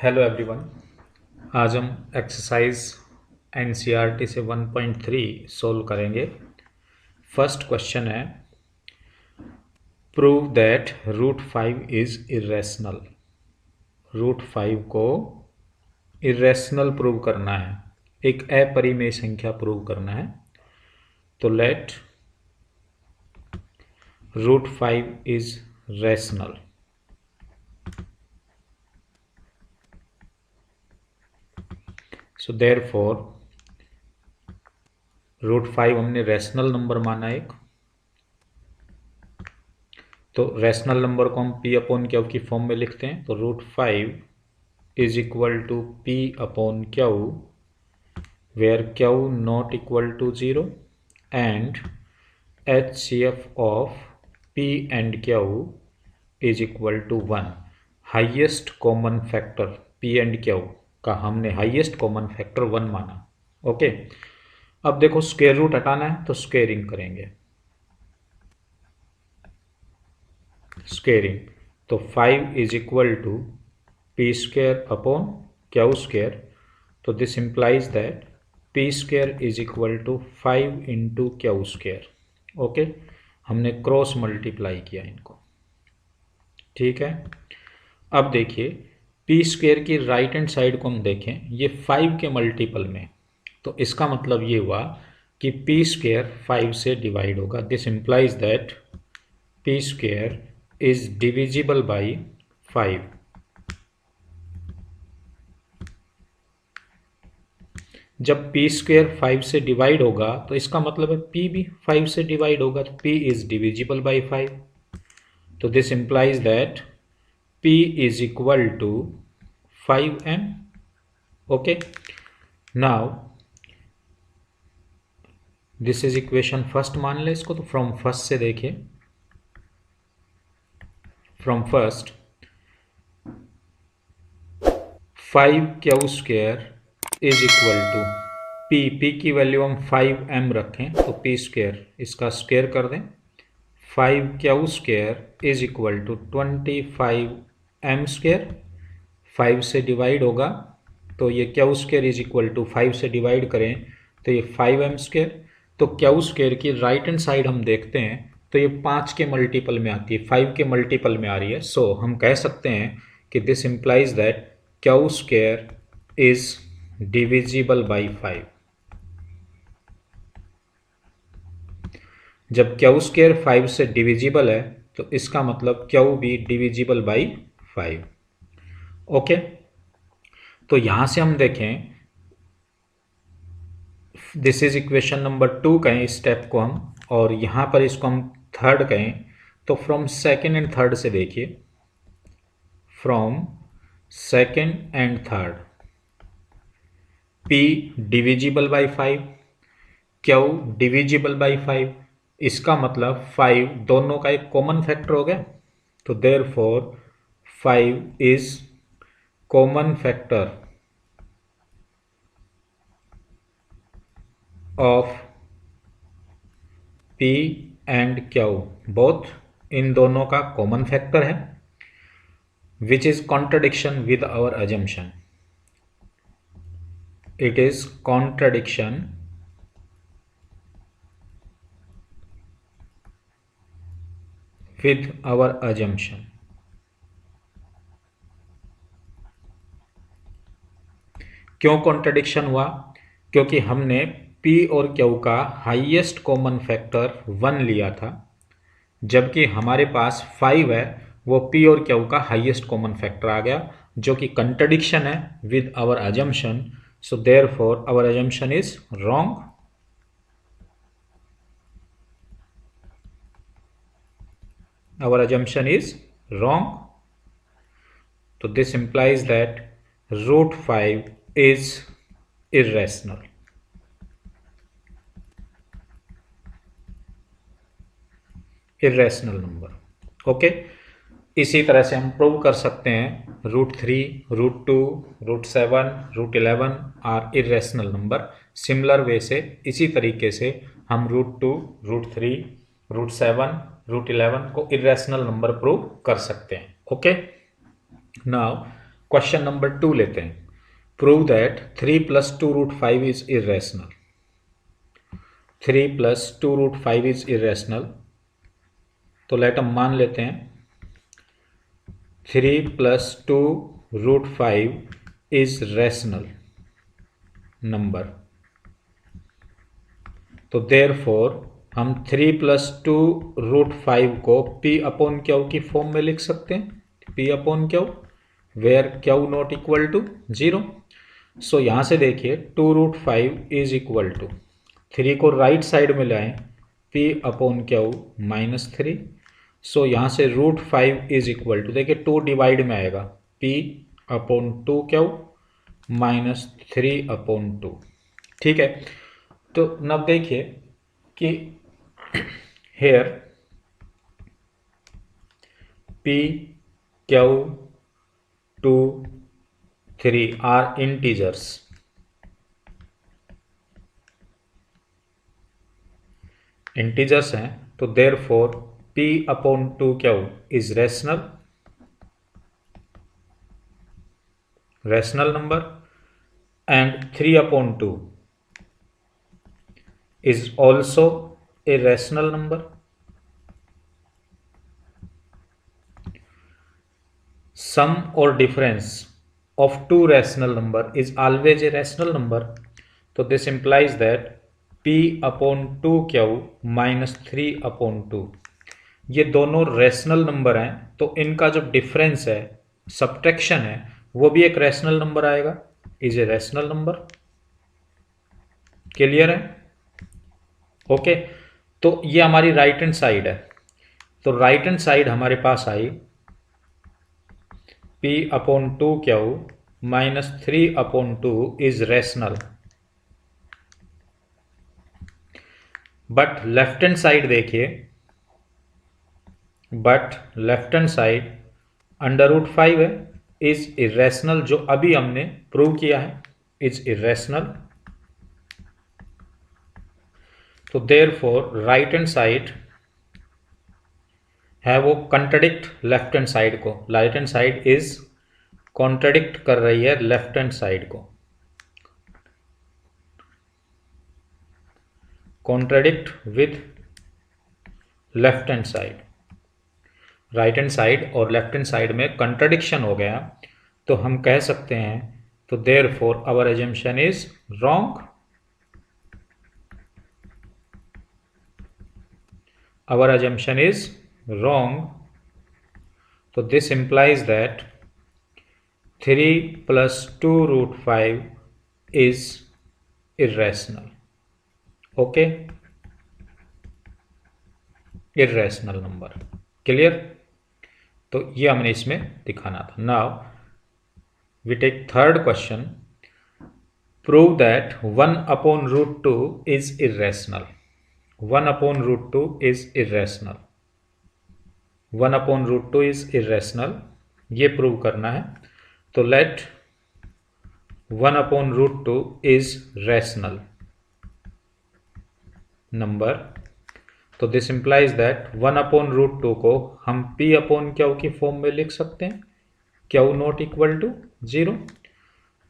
Hello everyone. आज हम exercise NCERT से 1.3 सोल्व करेंगे। फर्स्ट क्वेश्चन है, prove that root 5 is irrational. Root 5 को इरेशनल प्रूव करना है, एक अपरिमेय संख्या प्रूव करना है। तो let root 5 is rational. So therefore root 5 हमने रेशनल नंबर माना एक, तो रेशनल नंबर को हम पी अपॉन क्यू की फॉर्म में लिखते हैं। तो root 5 is equal to P upon Q, where Q not equal to 0 and HCF of P and Q is equal to 1। Highest common factor P and Q का हमने highest common factor 1 माना। Okay, अब देखो square root हटाना है तो squaring करेंगे। Squaring तो 5 is equal to P square upon Q square. तो this implies that P square is equal to 5 into Q square. Okay, हमने क्रॉस मल्टीप्लाई किया इनको, ठीक है। अब देखिए पी स्क्वायर की राइट हैंड साइड को हम देखें, ये 5 के मल्टीपल में, तो इसका मतलब ये हुआ कि पी स्क्वायर 5 से डिवाइड होगा। This implies that P square is divisible by 5। जब पी स्क्वायर 5 से डिवाइड होगा तो इसका मतलब है पी भी 5 से डिवाइड होगा, तो पी इज डिविजिबल बाई 5। तो this implies that P is equal to 5m. Okay, now this is equation first मान ले इसको। तो फ्रॉम फर्स्ट से देखिए, from first 5q square is equal to p की वैल्यू हम 5m रखें तो p स्क्वायर इसका स्क्वायर कर दें। 5q square is equal to 25m square. 5 से डिवाइड होगा तो ये Q square is equal to 5 से डिवाइड करें तो ये 5m स्क्वायर। तो क्यू स्क्वायर की राइट हैंड साइड हम देखते हैं तो ये 5 के मल्टीपल में आती है, 5 के मल्टीपल में आ रही है। सो हम कह सकते हैं कि this implies that Q square is divisible by 5। जब क्यू स्क्वायर 5 से डिविजिबल है तो इसका मतलब क्यू भी डिविजिबल बाई 5। ओके, तो यहां से हम देखें, दिस इज इक्वेशन नंबर 2 कहें इस स्टेप को हम, और यहां पर इसको हम थर्ड कहें। तो फ्रॉम सेकेंड एंड थर्ड से देखिए, from second and third P divisible by 5, Q divisible by 5, इसका मतलब 5 दोनों का एक कॉमन फैक्टर हो गया। तो therefore 5 is common factor of P and Q, both इन दोनों का कॉमन फैक्टर है, which is contradiction with our assumption. It is contradiction with our assumption. क्यों कॉन्ट्रडिक्शन हुआ? क्योंकि हमने P और Q का हाईएस्ट कॉमन फैक्टर 1 लिया था, जबकि हमारे पास 5 है, वो P और Q का हाईएस्ट कॉमन फैक्टर आ गया, जो कि कंट्रडिक्शन है with our assumption. So therefore our assumption is wrong. Our assumption is wrong. तो this implies that root 5 is irrational. Irrational number. Okay, इसी तरह से हम प्रूव कर सकते हैं root 3, root 2, root 7, root 11 are irrational number. Similar way से इसी तरीके से हम रूट 2, रूट 3, रूट 7, रूट 11 को इरेशनल नंबर प्रूव कर सकते हैं। ओके, नाउ क्वेश्चन नंबर 2 लेते हैं। Prove that 3 + 2√5 is irrational. 3 + 2√5 is irrational. तो लेट हम मान लेते हैं 3 + 2√5 इज रैशनल नंबर। तो देयरफॉर हम 3 + 2√5 को P/Q की फॉर्म में लिख सकते हैं। P/Q where Q not equal to 0। So यहां से देखिए 2√5 इज इक्वल टू 3 को राइट साइड में लाएं P/Q -3। सो यहां से √5 इज इक्वल टू देखिए 2 डिवाइड में आएगा P/2Q -3/2। ठीक है, तो अब देखिए कि hair P/Q 2 3 are integers. Integers हैं तो therefore P/2Q is rational number and 3/2 is also a rational number. Sum or difference of two rational number is always a rational number. So this implies that P/2Q -3/2 ये दोनों rational number हैं, तो इनका जो difference है, subtraction है, वो भी एक रैशनल नंबर आएगा, is a rational number. Clear है? ओके, तो ये हमारी राइट हैंड साइड है। तो राइट हैंड साइड हमारे पास आई P/2Q -3/2 is rational. But left hand side देखिए, बट लेफ्ट हैंड साइड √5 है, इज इरेशनल, जो अभी हमने प्रूव किया है, इज इरेशनल। तो देयरफॉर राइट हैंड साइड है वो कंट्राडिक्ट लेफ्ट हैंड साइड को। Right hand side is contradict कर रही है लेफ्ट हैंड साइड को, contradict with left hand side. Right hand side और लेफ्ट हैंड साइड में कंट्राडिक्शन हो गया, तो हम कह सकते हैं, तो therefore our assumption is wrong. Our assumption is wrong. So this implies that 3 + 2√5 is irrational. Okay, irrational number. Clear? तो ये हमने इसमें दिखाना था। Now we take third question. Prove that 1/√2 is irrational. 1/√2 is irrational. 1/√2 is irrational, ये prove करना है। तो लेट 1/√2 इज रैशनल नंबर। तो दिस इंप्लाइज दैट 1/√2 को हम P/Q की फॉर्म में लिख सकते हैं, Q नॉट इक्वल टू 0।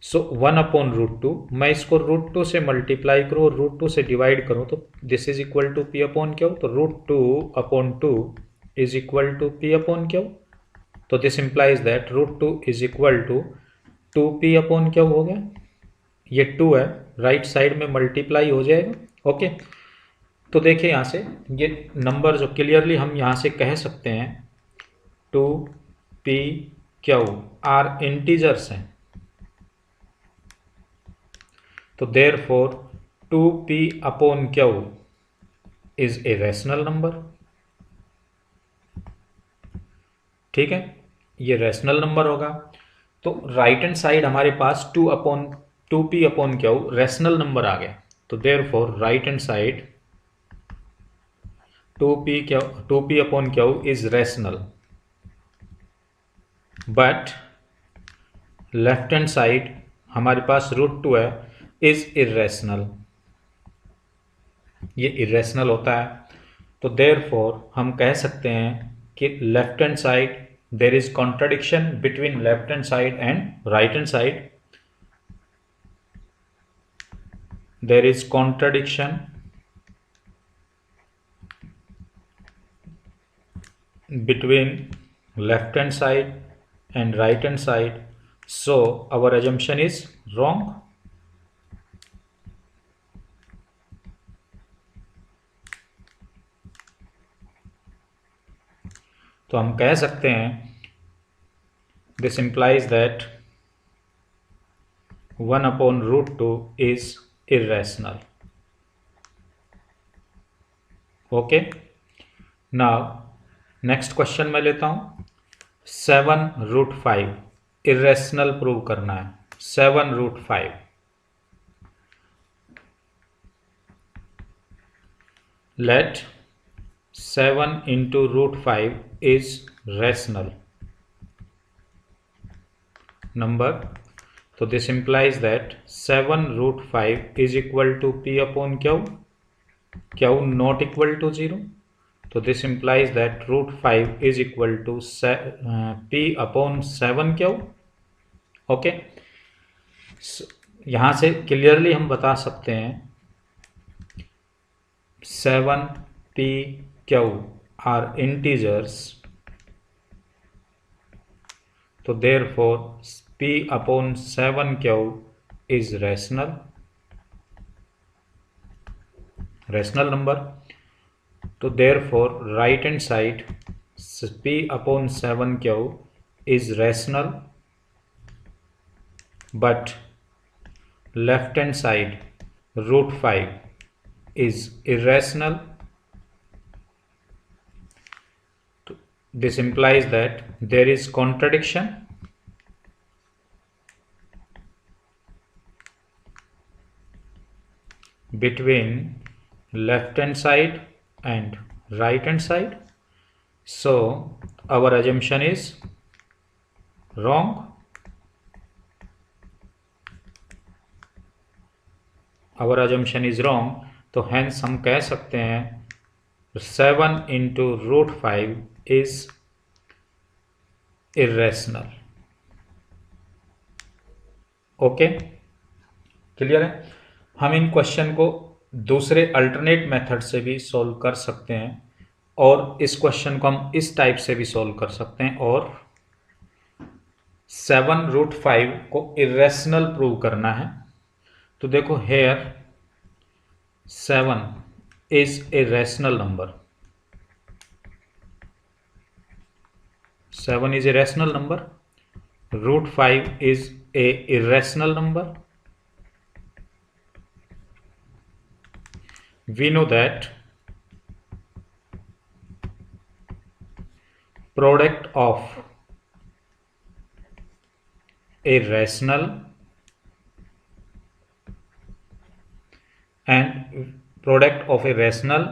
सो 1/√2, मैं इसको √2 से मल्टीप्लाई करूँ और √2 से डिवाइड करूँ, तो this is equal to P/Q। तो √2/2 is equal to P/Q। तो this implies that √2 is equal to 2P/Q हो गया। ये 2 है, राइट साइड में मल्टीप्लाई हो जाएगा। ओके, तो देखिए यहां से ये नंबर जो क्लियरली हम यहां से कह सकते हैं 2P/Q आर इंटीजर्स हैं। तो therefore 2P/Q is a rational number. ठीक है, ये रैशनल नंबर होगा। तो राइट हैंड साइड हमारे पास 2P/Q रैशनल नंबर आ गया। तो therefore right hand side 2P/Q is rational, but left hand side हमारे पास √2 है, इज इरेशनल, ये इरेशनल होता है। तो देयरफॉर हम कह सकते हैं कि left hand side there is contradiction between left hand side and right hand side. There is contradiction between left hand side and right hand side, so our assumption is wrong. तो हम कह सकते हैं this implies that 1/√2 is irrational. Okay, now next question मैं लेता हूं 7√5 irrational prove करना है. 7√5 let 7 into √5 is rational number. So this implies that 7√5 is equal to P upon Q. Q not equal to 0. So this implies that √5 is equal to P upon 7Q. Okay. So, यहाँ से clearly हम बता सकते हैं 7P Q are integers. So therefore P upon 7Q is rational number. So therefore right hand side P upon 7Q is rational, but left hand side √5 is irrational. This implies that there is contradiction between left hand side and right hand side, so our assumption is wrong. Our assumption is wrong. तो hence हम कह सकते हैं 7 into √5 is irrational. Okay, clear है. हम इन question को दूसरे alternate method से भी सॉल्व कर सकते हैं, और इस क्वेश्चन को हम इस टाइप से भी सॉल्व कर सकते हैं, और 7√5 को इरेशनल प्रूव करना है. तो देखो here 7 is a rational number. 7 is a rational number. √5 is a irrational number. We know that product of a rational and product of a rational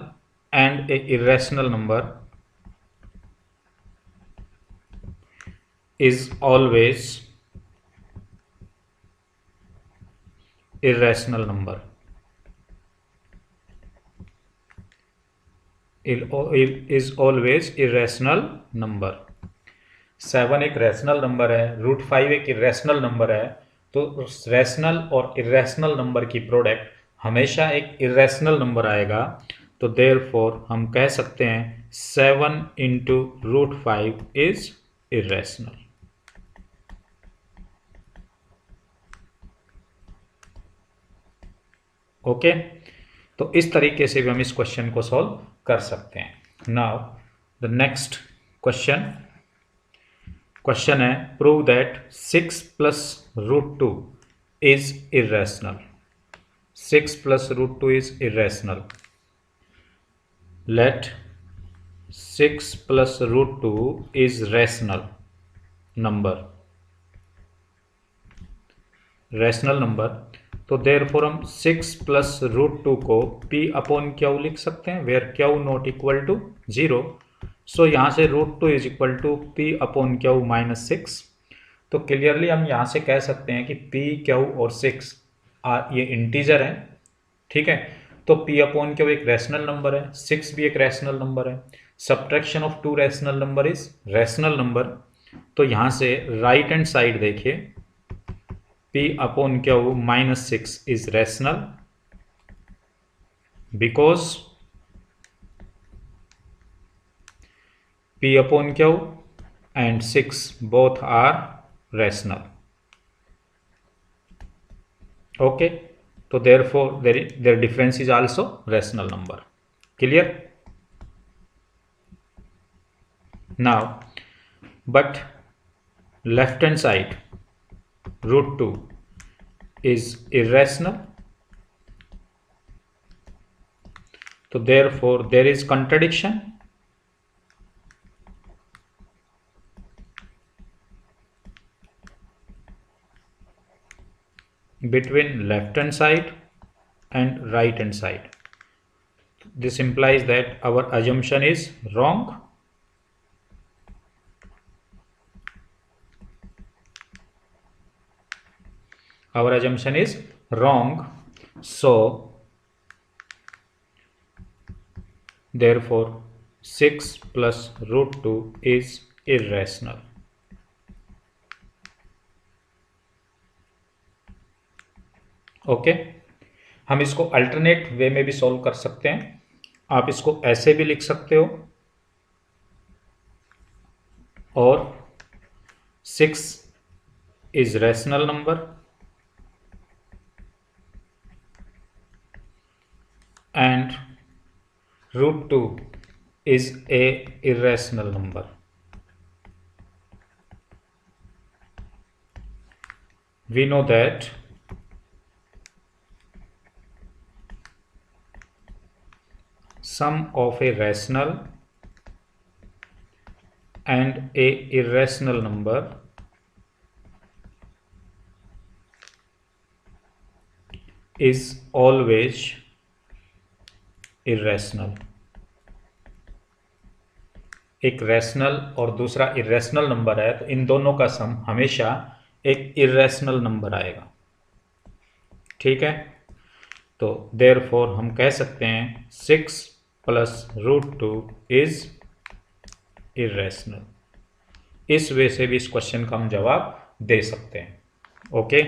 and a irrational number is always irrational number. Is always irrational number. 7 एक rational number है, √5 एक irrational number है, तो rational और irrational number की product हमेशा एक irrational number आएगा. तो देयरफॉर हम कह सकते हैं 7 into √5 इज इरेशनल. ओके, तो इस तरीके से भी हम इस क्वेश्चन को सॉल्व कर सकते हैं. नाउ द नेक्स्ट क्वेश्चन है prove that 6 plus √2 is irrational. 6 plus √2 is irrational. Let 6 plus √2 is rational number. Rational number. तो देयरफॉर हम 6 plus √2 को P upon Q लिख सकते हैं, where Q not equal to 0. So यहाँ से √2 is equal to P upon Q -6. तो clearly हम यहाँ से कह सकते हैं कि P, Q और 6 ये इंटीजर हैं. ठीक है, तो P upon Q एक रैशनल नंबर है, 6 भी एक रैशनल नंबर है. Subtraction of to rational number is rational number. तो यहाँ से राइट हैंड साइड देखिए, P upon Q -6 is rational because P upon Q and 6 both are rational. Okay, so therefore their difference is also rational number. Clear? Now, but left hand side √2 is irrational. So therefore there is contradiction. Between left hand side and right hand side. This implies that our assumption is wrong. Our assumption is wrong. So therefore 6 plus √2 is irrational. Okay, हम इसको alternate वे में भी solve कर सकते हैं। आप इसको ऐसे भी लिख सकते हो और 6 is rational number and √2 is a irrational number. We know that sum of a rational and a irrational number is always irrational. एक रैशनल और दूसरा इरेशनल नंबर है, तो इन दोनों का सम हमेशा एक इरेशनल नंबर आएगा। ठीक है, तो देयरफॉर हम कह सकते हैं 6 प्लस √2 इज इरेशनल। इस वे से भी इस क्वेश्चन का हम जवाब दे सकते हैं। ओके।